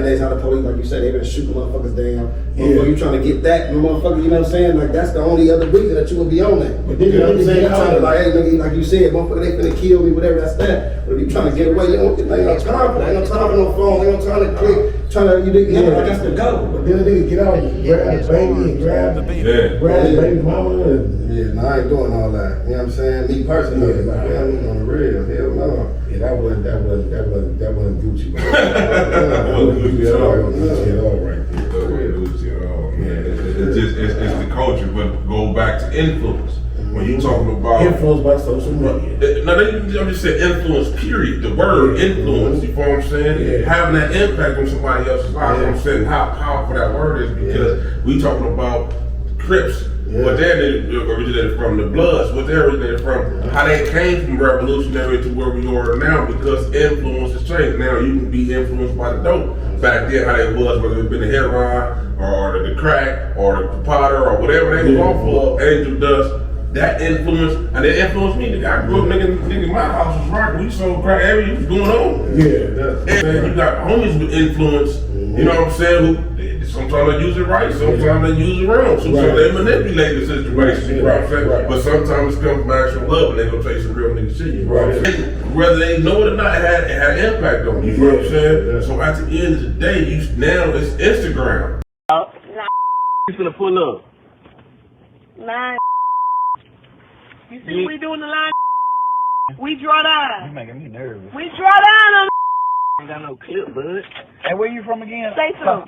nowadays, how the police, like you said, they better shoot the motherfuckers down. Motherfucker, you trying to get that, motherfucker, you know what I'm saying? Like, that's the only other reason that you would be on that. But then you know what I'm saying? you Trying to, like, hey, nigga, like you said, motherfucker, they finna kill me, whatever, that's that. But if you trying to get away, you don't get, ain't no time for that. Ain't no time for no phone, ain't no time to click, trying to, you know, like, that's the go. But then the nigga get out and grab the baby and grab the baby mama. Yeah, no, I ain't doing all that. You know what I'm saying? Me personally, like, man, on the real, hell no. Yeah, that wasn't Gucci. That wasn't Gucci at all. Gucci at all, right there. That wasn't Gucci at all, man. It's just it's the culture, but go back to influence. When you talking about influenced by social media. No, I'm just saying influence. Period. The word influence. You know what I'm saying? Yeah. Having that impact on somebody else's life. I'm saying how powerful that word is because we talking about Crips. What they originated from, the Bloods, what they originated from, how they came from revolutionary to where we are now because influence has changed. Now you can be influenced by the dope. Back then, how they was, whether it been the heroin or the crack or the powder or whatever they was off of, angel dust, that influence, and it influenced me. I grew up, nigga, my house was rocking. We sold crack, everything was going on. Yeah. And you got homies with influence, you know what I'm saying, who sometimes they use it right, sometimes they use it wrong. Sometimes they manipulate the situation, you know what I'm saying? But sometimes it comes from actual love and they gonna take some real nigga shit, you know what I'm saying? Whether they know it or not, it had an impact on you, you know what I'm saying? So at the end of the day, now it's Instagram. You finna pull up. Line. You see we doing the line? We draw down. You making me nervous. We draw down on Ain't got no clip, bud. Hey, where you from again? Say so.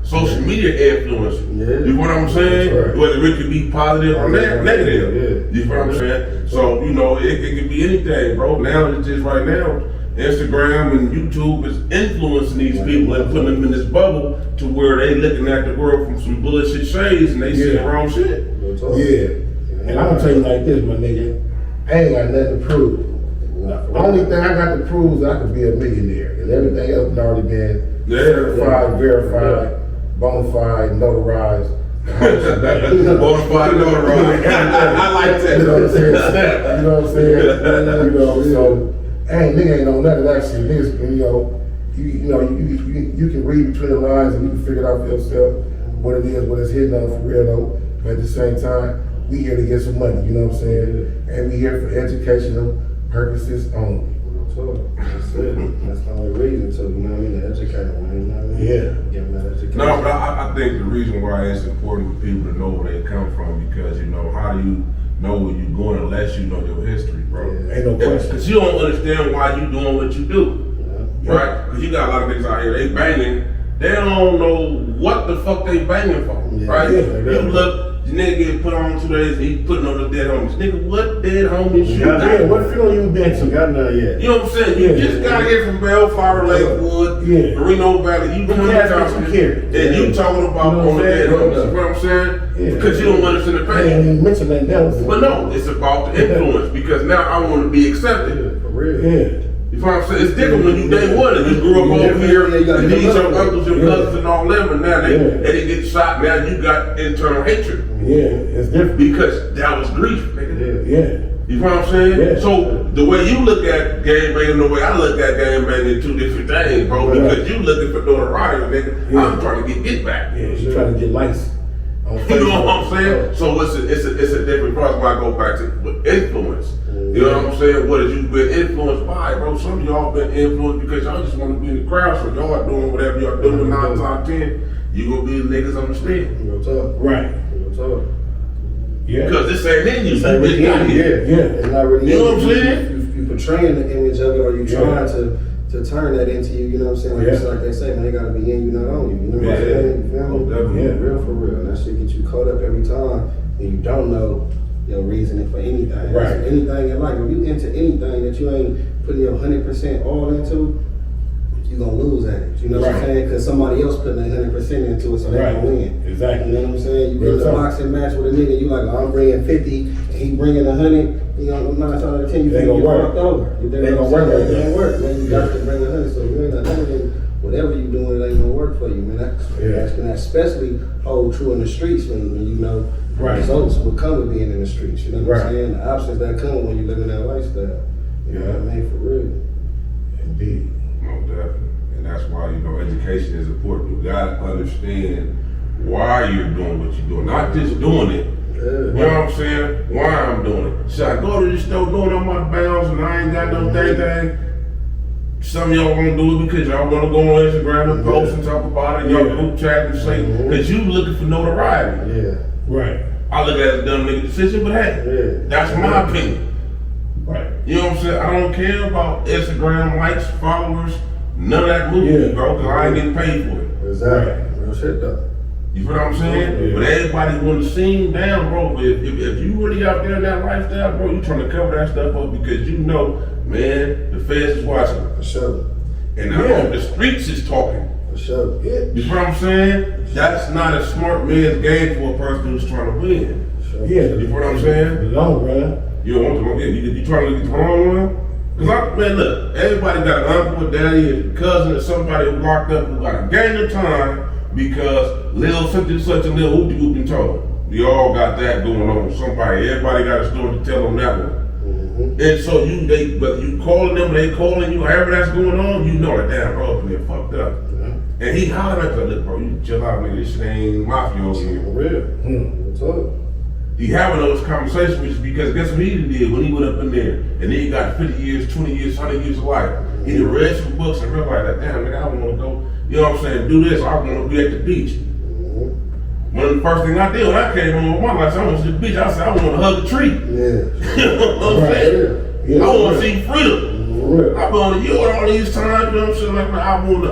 Social media influence, you know what I'm saying? Right. Whether it could be positive or negative, you know what I'm saying? So, you know, it could be anything, bro. Now it's just right now, Instagram and YouTube is influencing these people and putting them in this bubble to where they looking at the world from some bullshit shades and they see the wrong shit. Yeah. And I'm gonna tell you like this, my nigga, I ain't got nothing to prove. The only thing I got to prove is that I could be a millionaire. And everything else has already been certified, verified, bona fide, notarized. Bona fide, notarized. I like that. You know what I'm saying? You know what I'm saying? You know, so nigga ain't know none of that shit. Niggas, you can read between the lines and you can figure it out for yourself what it is, what it's hitting on for real though. But at the same time, we here to get some money, you know what I'm saying? And we here for educational purposes only. That's it. That's the only reason to, you know what I mean, to educate them, you know what I mean? Yeah. Give them that education. No, but I think the reason why it's important for people to know where they come from because, you know, how do you know where you're going unless you know your history, bro? Yeah. Ain't no question. Because you don't understand why you doing what you do, right? Because you got a lot of niggas out here, they banging, they don't know what the fuck they banging for, right? You look, the nigga get put on 2 days and he putting on the dead homies. Nigga, what dead homies you got? What funeral you been to? Got none yet. You know what I'm saying? You just got here from Bellflower, Lakewood, Reno Valley. You coming and you talking about on the dead homies. You know what I'm saying? Because you don't understand the pain. ain't mention that else. But no, it's about the influence because now I want to be accepted. For real. Yeah. You know what I'm saying? It's different when you day one and you grew up over here and these your uncles, your cousins and all them and now they didn't get shot. Now you got internal hatred. Yeah, it's different. Because that was grief, nigga. Yeah. You know what I'm saying? Yeah. So the way you look at game banging, the way I look at game banging, two different things, bro. Right. Because you looking for notoriety, nigga. I'm trying to get back. Yeah, she's trying to get likes. You know what I'm saying? So it's a different process. When I go back to influence. You know what I'm saying? What have you been influenced by, bro? Some of y'all been influenced because y'all just want to be in the crowd, so y'all doing whatever y'all doing 9 times 10. You gonna be the niggas on the stand. Real talk. Right. Real talk. Yeah. Because this ain't in you. It's not really in you. It's not really in you. Know what I'm saying? You portraying the image of it, or you trying to turn that into you. You know what I'm saying? Like, it's like they say, man, they gotta be in you, not on you. You know what I'm saying? You feel me? Definitely. Real for real. And that shit get you caught up every time, and you don't know your reasoning for anything. Right. So anything in life, if you into anything that you ain't putting your 100% all into, you gonna lose at it. You know what I'm saying? Because somebody else putting 100% into it, so they gonna win. Exactly. You know what I'm saying? You get in a boxing match with a nigga, you like, I'm bringing 50, and he bringing 100. You know, 9 times out of 10, you ain't get fucked over. They gonna work like that. It ain't work, man. You got to bring 100. So if you ain't 100, then whatever you doing, it ain't gonna work for you, man. That's gonna especially hold true in the streets when you know results will come with being in the streets. You know what I'm saying? The options that come when you live in that lifestyle. You know what I mean? For real. Indeed. No, definitely. And that's why, you know, education is important. You gotta understand why you're doing what you're doing, not just doing it. You know what I'm saying? Why I'm doing it. Should I go to the store doing I'm out of bounds and I ain't got no thing? Some of y'all wanna do it because y'all wanna go on Instagram and post and talk about it, y'all group chat and say, because you looking for notoriety. Yeah. Right. I look at it as a dumb nigga decision, but hey, that's my opinion. Right. You know what I'm saying? I don't care about Instagram likes, followers, none of that movement, bro, because I ain't getting paid for it. Exactly. Real shit though. You feel what I'm saying? Yeah. But everybody want to sing down, bro. If you really out there in that lifestyle, bro, you trying to cover that stuff up because you know, man, the feds is watching. For sure. And the streets is talking. For sure. Yeah. You feel what I'm saying? That's not a smart man's game for a person who's trying to win. Sure. Yeah. You feel what I'm saying? The long run. You don't want to, you trying to get the wrong one? Because man, look, everybody got an uncle, a daddy, a cousin, or somebody who locked up who got a gang of time because Lil such and such and Lil Hoopty Hoopty told. We all got that going on. Everybody got a story to tell on that one. And so whether you calling them, they calling you, however that's going on, you know that damn bro up in there fucked up. And he hollering at you, look bro, you chill out, nigga, this shit ain't mafia here. For real. What's up? He having those conversations with you because guess what he did when he went up in there and then he got 50 years, 20 years, 100 years of life. He done read some books and realized that damn nigga, I want to go, you know what I'm saying, do this, I want to be at the beach. One of the first things I did when I came home with my life, I went to the beach, I said I want to hug a tree. Yeah. You know what I'm saying? I want to see freedom. I've been on the yacht all these times, you know what I'm saying? Like, I want to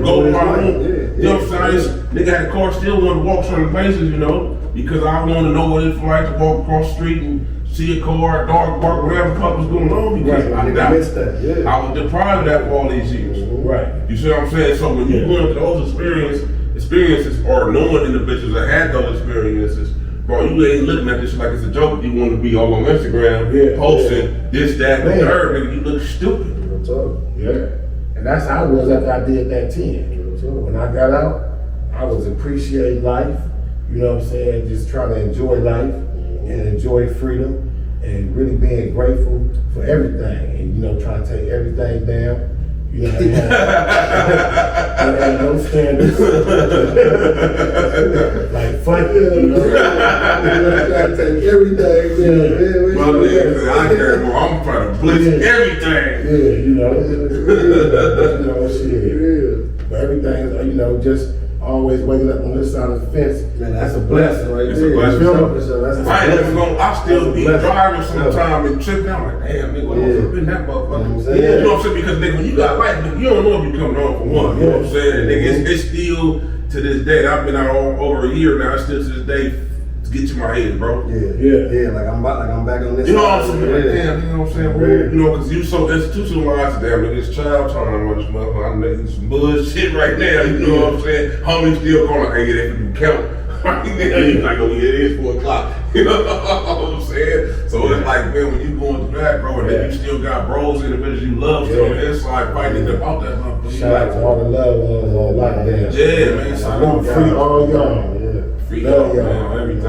go to my room. You know what I'm saying? Nigga had a car, still want to walk certain places, you know, because I want to know what it's like to walk across the street and see a car, a dog bark, whatever the fuck was going on, because I was deprived of that for all these years. Right. You see what I'm saying? So when you go into those experiences or knowing individuals that had those experiences, bro, you ain't looking at this like it's a joke. You want to be all on Instagram, posting this, that, and the third, nigga. You look stupid. Yeah. And that's how I was after I did that 10. When I got out, I was appreciating life, you know what I'm saying, just trying to enjoy life and enjoy freedom and really being grateful for everything and, you know, trying to take everything down. You know, you had no standards. Like, fuck it, you know. Gotta take everything. I care more. I'm trying to blitz everything. Yeah, you know. Shit. But everything, you know, just always waking up on this side of the fence. Man, that's a blessing right It's there. a blessing. That's I still be driving sometime and tripping out like, damn, nigga, what's up in that motherfucker? You know what I'm saying? Because nigga, when you got life, nigga, you don't know if you coming on for one. You know what I'm saying? Nigga, it's still to this day. I've been out over a year now. It's still to this day to get to my head, bro. Yeah. Like I'm back on this. You know what I'm saying? Like, damn, you know what I'm saying? Bro? You know, because you so institutionalized, damn, nigga, it's child time on this motherfucker. I'm making some bullshit right now. You know what I'm saying? Homies still calling, hey, get that count. You're like, oh yeah, it is 4 o'clock. You know what I'm saying? So it's like, man, when you going through that, bro, and then you still got bros and individuals you love still on the inside fighting about that motherfucker. Shout out to all the love ones on lockdown. Yeah, man. Salute, free all y'all. Free y'all, man, everything.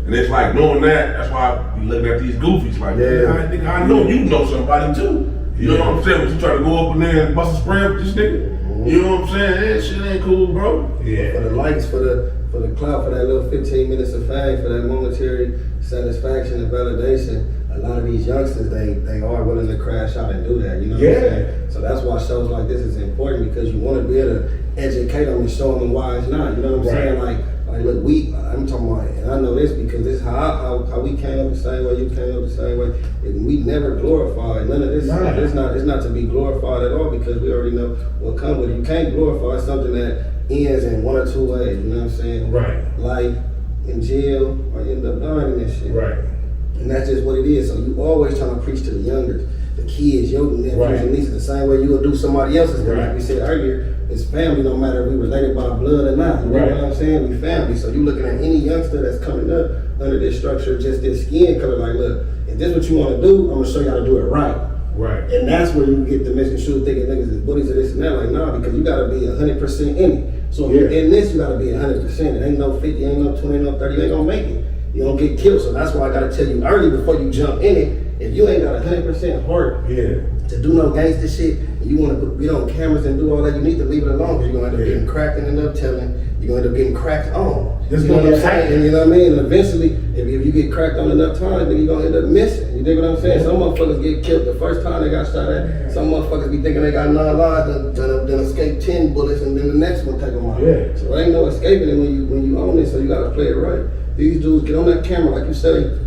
And it's like knowing that's why I be looking at these goofies like, nigga, I know you know somebody too. You know what I'm saying? When you try to go up in there and bust a spray with this nigga, you know what I'm saying? That shit ain't cool, bro. Yeah. For the likes, for the clout, for that little 15 minutes of fame, for that momentary satisfaction and validation, a lot of these youngsters, they are willing to crash out and do that, you know what I'm saying? So that's why shows like this is important, because you want to be able to educate them and show them why it's not, you know what I'm saying? Like look, I'm talking about, and I know this because this is how we came up the same way, you came up the same way, and we never glorified none of this. It's not to be glorified at all, because we already know what comes with it. You can't glorify something that ends in one or two ways, you know what I'm saying? Right. Life, in jail, or you end up dying in this shit. Right. And that's just what it is. So you always trying to preach to the younger, the kids, your nephews and nieces, the same way you would do somebody else's. Like we said earlier, it's family, no matter if we related by blood or not. You know what I'm saying? We family. So you looking at any youngster that's coming up under this structure, just this skin color, like, look, if this is what you want to do, I'm gonna show you how to do it right. Right. And that's where you get the misconstrued thinking niggas is bullies or this and that. Like, nah, because you gotta be 100% in it. So if you're in this, you gotta be 100%. It ain't no 50, ain't no 20, ain't no 30, you ain't gonna make it. You don't get killed. So that's why I gotta tell you early before you jump in it. If you ain't got 100% heart to do no gangster shit, and you want to get on cameras and do all that, you need to leave it alone because you're going to end up getting cracked and end up telling, you're going to end up getting cracked on. This You know what I'm gonna saying? happen. You know what I mean? And eventually, if you get cracked on enough times, then you're going to end up missing. You dig what I'm saying? Some motherfuckers get killed the first time they got shot at. Some motherfuckers be thinking they got 9 lives, then escape 10 bullets, and then the next one take them out. Yeah. So there ain't no escaping it when you own it, so you got to play it right. These dudes get on that camera, like you say,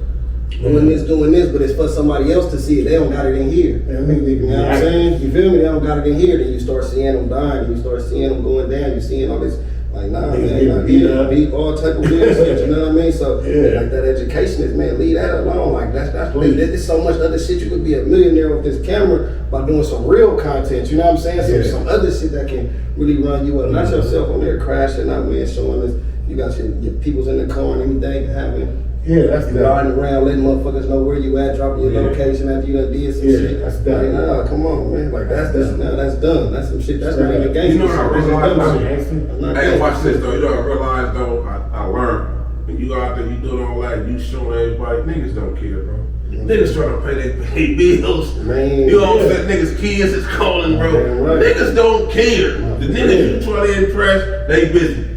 doing this, but it's for somebody else to see it. They don't got it in here. You know what I'm saying? You feel me? They don't got it in here. Then you start seeing them dying. You start seeing them going down. You seeing all this, like, nah, man, beat all type of weird shit. You know what I mean? So, like that education is, man, leave that alone. Like that's there's so much other shit. You could be a millionaire with this camera by doing some real content. You know what I'm saying? Some other shit that can really run you up. Not yourself on there crashing, not man showing this. You got your people's in the car and everything happening. Yeah, that's you riding around, letting motherfuckers know where you at, dropping your location after you done did some shit. That's done. Like, nah, come on, man. Like that's done. That's some shit. That's not even gangster. You know what I realized? Hey, watch shit. this though. You know what I realized though? I learned when you go out there, you doing all that, you showing everybody. Niggas don't care, bro. Niggas trying to pay bills. Man, you know what I'm saying? Niggas kids is calling, bro. Right. Niggas don't care. The niggas you try to impress, they busy.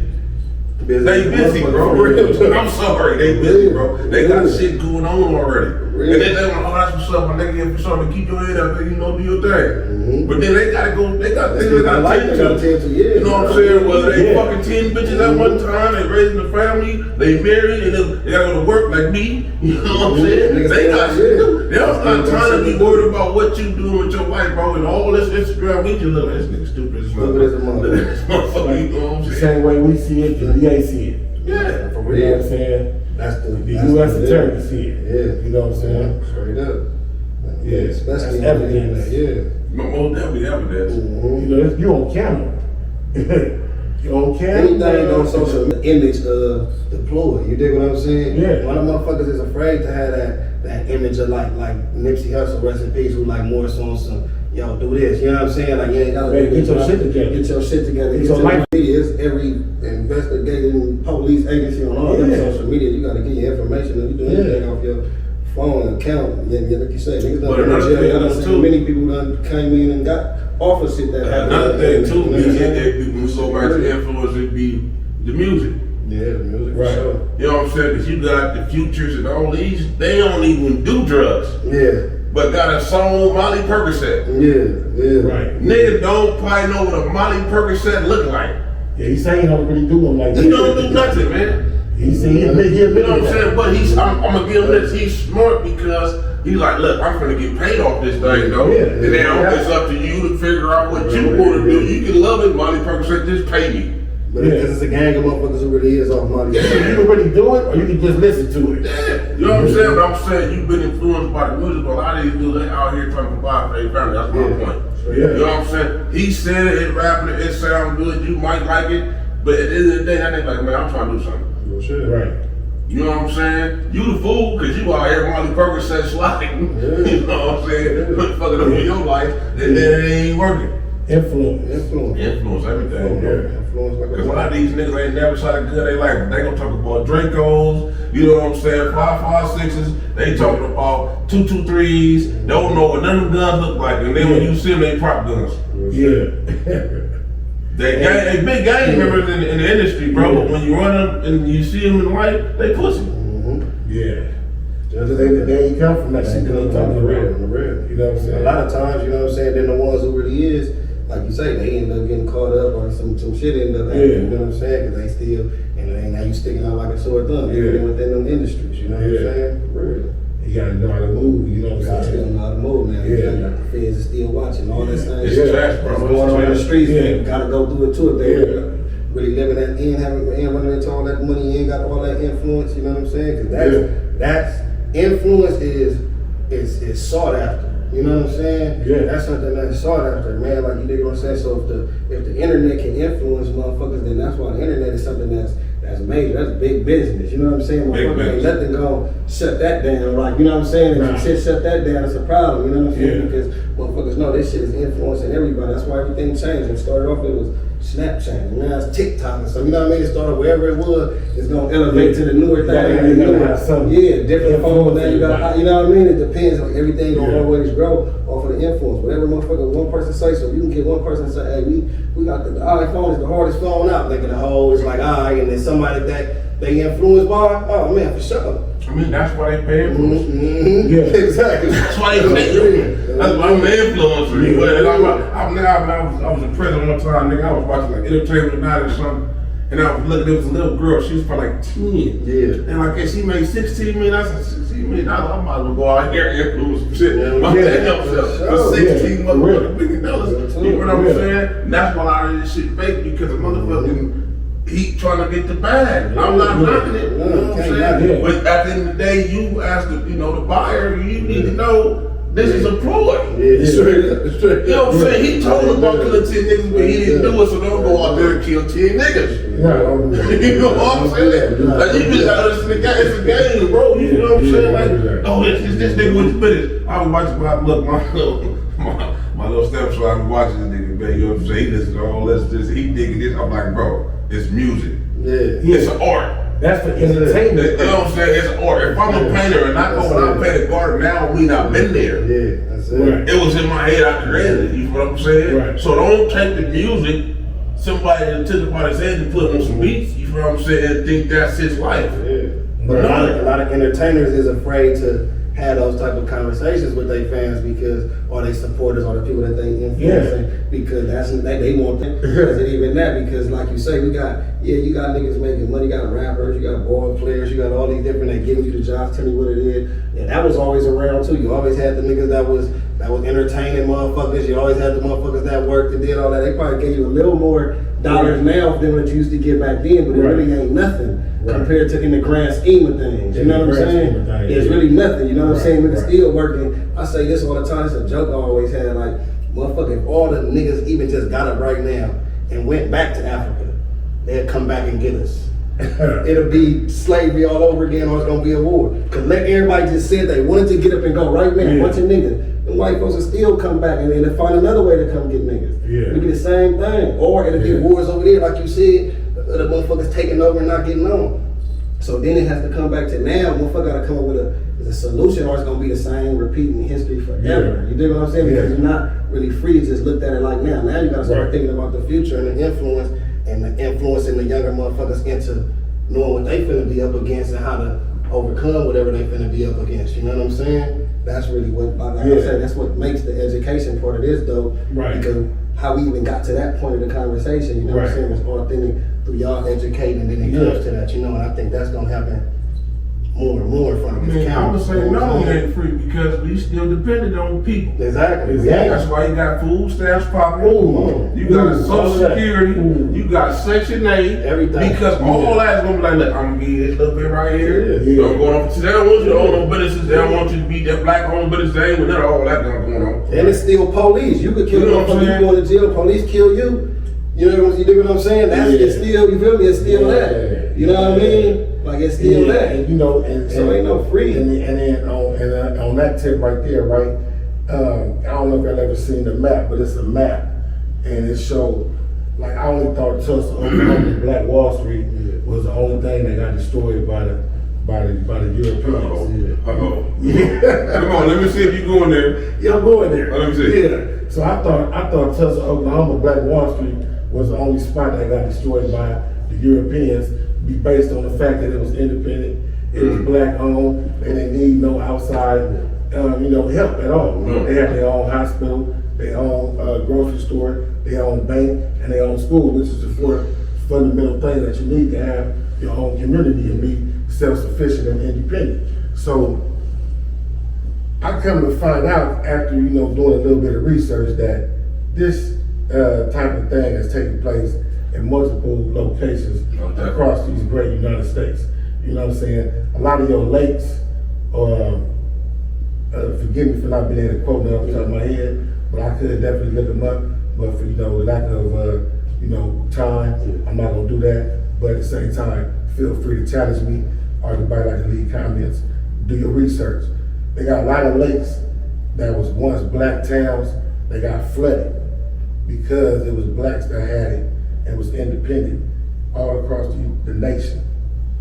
They busy, bro. I'm sorry, they busy, bro. They got shit going on already. And then they want, oh, that's what's up, my nigga. For something, keep your head up, you know, do your thing. But then they gotta go, they got things they gotta tend to. You know what I'm saying? Whether they fucking 10 bitches at one time, they raising a family, they married, and then they gotta go to work like me. You know what I'm saying? They got shit to do. They don't got time to be worried about what you doing with your life, bro. And all this Instagram, we just look at this nigga stupid as a motherfucker. You know what I'm saying? The same way we see it, the DA see it. Yeah, for real. You know what I'm saying? That's the U.S. attorney see it. Yeah. You know what I'm saying? Straight up. Yeah, Especially that's evidence. Yeah. Most definitely evidence. You know, you on camera. You on camera. Anything on social image deployed. You dig what I'm saying? Yeah. One of the motherfuckers is afraid to have that image of like Nipsey Hussle, rest in peace, who like more so on some, yo, do this. You know what I'm saying? Like, you ain't gotta get your shit together. Get your shit together. Get Get your your life. media. It's every investigating police agency on all that social media. You gotta get your information and you do anything off your phone account. Yeah, like you say, niggas done been in jail. I done seen many people done came in and got offered shit that happened. Another thing too, when we go back to influence, it'd be the music. Yeah, the music. Right. Sure. You know what I'm saying? Because you got the Futures and all these, they don't even do drugs. Yeah. But got a song Molly Percocet. Yeah. Right. Nigga don't probably know what a Molly Percocet look like. Yeah, he's saying he don't really do them like that. He don't do nothing, man. He's saying You know what I'm saying? But I'm gonna give him this. He's smart because he's like, look, I'm gonna get paid off this thing, though. And now it's up to you to figure out what you want to do. You can love it, Molly Percocet. Just pay me. But because it's a gang of motherfuckers who really is off money. You can really do it, or you can just listen to it. Yeah. You know what I'm saying? But I'm saying you've been influenced by the music. But a lot of these dudes they out here trying to provide for their family. That's my point. You know what I'm saying? He said it, rapping it, it sounds good. You might like it, but at the end of the day, that nigga like, man, I'm trying to do something. Well, shit. Right. You know what I'm saying? You the fool, cause you out here Molly Percocet sliding. You know what I'm saying? Fucking up in your life, and then it ain't working. Influence Everything, bro. Influence Cause a lot of these niggas ain't never shot a gun they like. They gonna talk about Dracos, you know what I'm saying? 5.56s. They talking about 223s. Don't know what none of them guns look like. And then when you see them, they prop guns. Yeah. They big gang members in the industry, bro. But when you run them and you see them in life, they pussy. Yeah. They ain't come from that shit. They ain't talking about it. You know what I'm saying? A lot of times, you know what I'm saying, then the ones who really is, like you say, they end up getting caught up or some shit end up happening, you know what I'm saying? Because they still, and now you sticking out like a sore thumb, even within them industries, you know what I'm saying? For real. You gotta know how to move, you know what I'm saying? You know how to move now. The feds are still watching all this thing. It's trash, bro. What's going on in the streets, Yeah. gotta go through it too. If they really living that in, running into all that money, ain't got all that influence, you know what I'm saying? Because that's influence is sought after. You know what I'm saying? Yeah. That's something that's sought after, man. Like, you dig what I'm saying? So if the internet can influence motherfuckers, then that's why the internet is something that's major. That's big business. You know what I'm saying? Motherfuckers ain't nothing gonna shut that down. Like, you know what I'm saying? If shit shut that down, it's a problem. You know what I'm saying? Because motherfuckers know this shit is influencing everybody. That's why everything changed. It started off, it was Snapchat, and now it's TikTok, and so you know what I mean. It started wherever it was, it's gonna elevate to the newer thing. Different phones. Now you got, you know what I mean. It depends. Like everything don't always grow off of the influence. Whatever motherfucker one person say, so you can get one person say, hey, we got the iPhone is the hardest phone out. Thinking the whole is like, all right, and then somebody that they influenced by, oh man, for sure. I mean, that's why they pay influence. Yeah, exactly. That's why they pay influence. That's why I'm an influencer. I was in prison one time, nigga. I was watching like Entertainment Tonight or something, and I was looking. There was a little girl. She was probably like 10. Yeah. And like, she made 16 million. I said, 16 million. I might as well go out here and influence some shit. My damn self for 16 motherfucking $1 million. You know what I'm saying? And that's why a lot of this shit fake because a motherfucking. He trying to get the bag. I'm not knocking it. You know what I'm saying? But at the end of the day, you ask the buyer, you need to know this is a ploy. Yeah, straight up. You know what I'm saying? He told us about killing 10 niggas, but he didn't do it, so don't go out there and kill 10 niggas. You know what I'm saying? Like, you just it's a game, bro. You know what I'm saying? Like, oh, this nigga with the business. I was watching my little stepson. I was watching this nigga, man. You know what I'm saying? He listens to all this, he digging this. I'm like, bro. It's music. Yeah. It's an art. That's for entertainment. You know what I'm saying? It's an art. If I'm a painter and I go and I paint a garden now, we not been there. Yeah, that's it. Right. It was in my head, I created it. You know what I'm saying? Right. So don't take the music, somebody took somebody's head and put it on some beats, you know what I'm saying, and think that's his life. Yeah. But a lot of entertainers is afraid to have those type of conversations with their fans because, or their supporters, or the people that they influence, because they want them. Because it even that, because like you say, you got niggas making money, you got rappers, you got ball players, you got all these different, they giving you the jobs, telling you what it is. And that was always around too. You always had the niggas that was entertaining motherfuckers. You always had the motherfuckers that worked and did all that. They probably gave you a little more dollars now than what you used to get back then, but it really ain't nothing compared to in the grand scheme of things. You know what I'm saying? It's really nothing. You know what I'm saying? Niggas still working. I say this all the time. It's a joke I always had. Like, motherfucker, if all the niggas even just got up right now and went back to Africa, they'd come back and get us. It'll be slavery all over again, or it's gonna be a war. Cause let everybody just said they wanted to get up and go right now. A bunch of niggas. And white folks will still come back and then find another way to come get niggas. It'll be the same thing. Or it'll be wars over there, like you said, the motherfuckers taking over and not getting on. So then it has to come back to now, motherfucker gotta come up with a solution, or it's gonna be the same repeating history forever. You dig what I'm saying? Because you're not really free to just look at it like now. Now you gotta start thinking about the future and the influence, and the influencing the younger motherfuckers into knowing what they finna be up against and how to overcome whatever they finna be up against. You know what I'm saying? That's really what, like I said, that's what makes the education part of this though. Because how we even got to that point of the conversation, you know what I'm saying, was authentic through y'all educating, and then it comes to that, you know, and I think that's gonna happen more and more in front of this I would say no, it ain't free because we still dependent on people. Exactly. That's why you got food stamps popping. You got Social Security. You got Section 8. Everything. Because all that's gonna be like, look, I'm gonna give you this little bit right here. I'm going off to they don't want you to own no businesses. They don't want you to be that black owned business. They ain't with none of all that going on. And it's still police. You could kill motherfuckers, you going to jail, police kill you. You know what I'm saying? That's it's still, you feel me? It's still that. You know what I mean? Like it's still that. And, you know, and so ain't no free. And then on that tip right there, right? I don't know if y'all ever seen the map, but it's a map, and it showed. Like I only thought Tulsa, Oklahoma, Black Wall Street was the only thing that got destroyed by the Europeans. Come on, let me see if you going there. Yeah, I'm going there. Let me see. Yeah. So I thought Tulsa, Oklahoma, Black Wall Street was the only spot that got destroyed by the Europeans, based on the fact that it was independent, it was black owned, and they need no outside, help at all. They have their own hospital, their own grocery store, their own bank, and their own school, which is the four fundamental thing that you need to have your own community and be self-sufficient and independent. So I come to find out after doing a little bit of research that this type of thing has taken place in multiple locations across these great United States. You know what I'm saying? A lot of your lakes, forgive me for not being able to quote them off the top of my head, but I could definitely look them up. But for lack of time, I'm not gonna do that. But at the same time, feel free to challenge me, or anybody like to leave comments. Do your research. They got a lot of lakes that was once black towns. They got flooded because it was blacks that had it, and was independent all across the nation.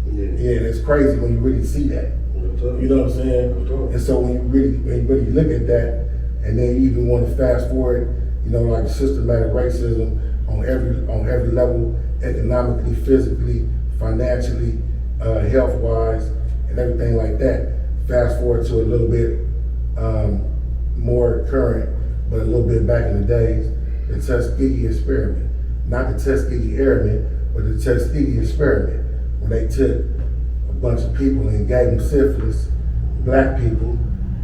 Yeah, and it's crazy when you really see that. You know what I'm saying? And so when you really look at that, and then you even want to fast forward, you know, like systematic racism on every level, economically, physically, financially, health-wise, and everything like that. Fast forward to a little bit more current, but a little bit back in the days, the Tuskegee experiment. Not the Tuskegee Airmen, but the Tuskegee experiment, when they took a bunch of people and gave them syphilis, black people,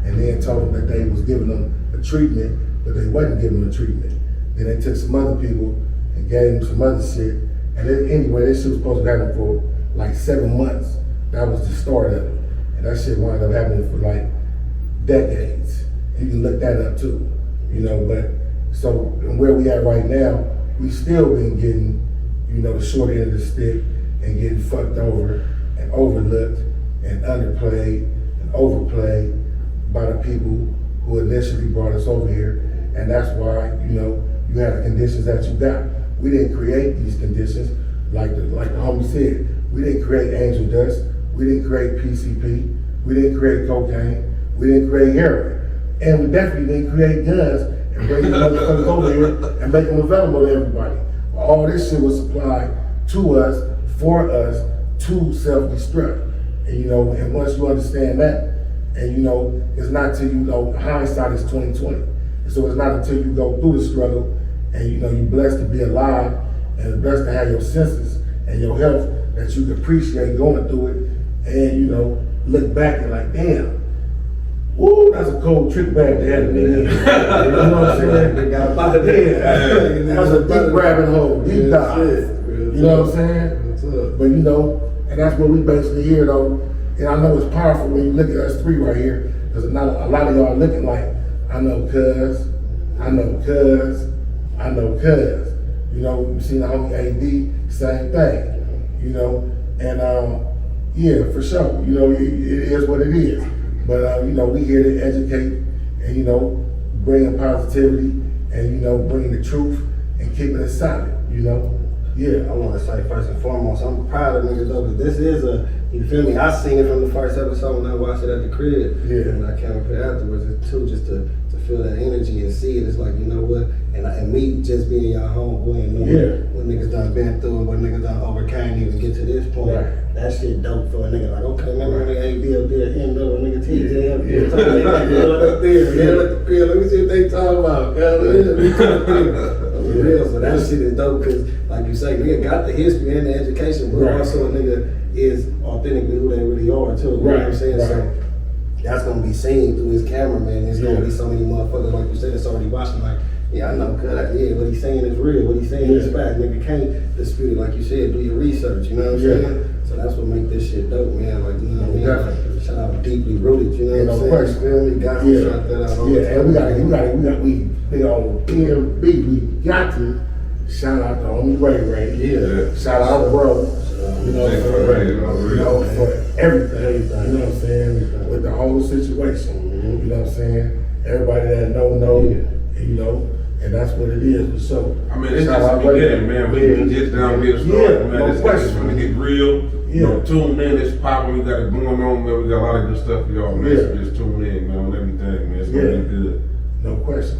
and then told them that they was giving them a treatment, but they wasn't giving them a treatment. Then they took some other people and gave them some other shit. And then, anyway, this shit was supposed to happen for like 7 months. That was the start of it. And that shit wound up happening for like decades. And you can look that up too, you know, but so where we at right now, we still been getting, you know, the short end of the stick and getting fucked over and overlooked and underplayed and overplayed by the people who initially brought us over here. And that's why, you know, you have the conditions that you got. We didn't create these conditions, like the homie said. We didn't create angel dust. We didn't create PCP. We didn't create cocaine. We didn't create heroin. And we definitely didn't create guns and bring the motherfuckers over here and make them available to everybody. All this shit was supplied to us, for us, to self-destruct. And you know, and once you understand that, and you know, it's not till you know, hindsight is 20/20. So it's not until you go through the struggle and you know you're blessed to be alive and blessed to have your senses and your health that you can appreciate going through it and you know, look back and like, damn, woo, that's a cold trick bag to have me in. You know what I'm saying? Yeah, that's a deep rabbit hole, deep dive. You know what I'm saying? But you know, and that's what we basically hear though. And I know it's powerful when you look at us three right here, because a lot of y'all looking like, I know cuz, I know cuz, I know cuz. You know, you seen the homie AD, same thing. You know, and yeah, for sure. You know, it is what it is. But you know, we here to educate and you know, bringing positivity and you know, bringing the truth and keeping it solid. You know, yeah. I want to say first and foremost, I'm proud of niggas though, because this is a, you feel me? I seen it from the first episode when I watched it at the crib. Yeah. And I came up here afterwards too, just to feel that energy and see it. It's like, you know what? And me just being your homeboy and knowing what niggas done been through and what niggas done overcame to even get to this point. Right. That shit dope for a nigga. Like, okay, remember nigga AD up there, him up, nigga TJ up there, talking about up there, man, let the pill. Let me see what they talking about. Real, so that shit is dope because, like you say, nigga got the history and the education, but also a nigga is authentically who they really are too. You know what I'm saying? So that's gonna be seen through his camera, man. There's gonna be so many motherfuckers, like you said, that's already watching. Like, yeah, I know, yeah, what he's saying is real. What he's saying is fact. Nigga can't dispute it. Like you said, do your research. You know what I'm saying? So that's what make this shit dope, man. Like, you know what I mean? Like, shout out Deeply Rooted. You know what I'm saying? We got to shout that out. And we big old PMB. We got to shout out to homie Ray. Yeah. Shout out bro. You know, for everything. You know what I'm saying? With the whole situation. You know what I'm saying? Everybody that know, you know, and that's what it is for sure. I mean, it's just the beginning, man. We just down here starting, man. It's going to get real. You know, tune in. It's popping. We got it going on, man. We got a lot of good stuff for y'all, man. So just tune in, man, on everything, man. It's going to be good. No question.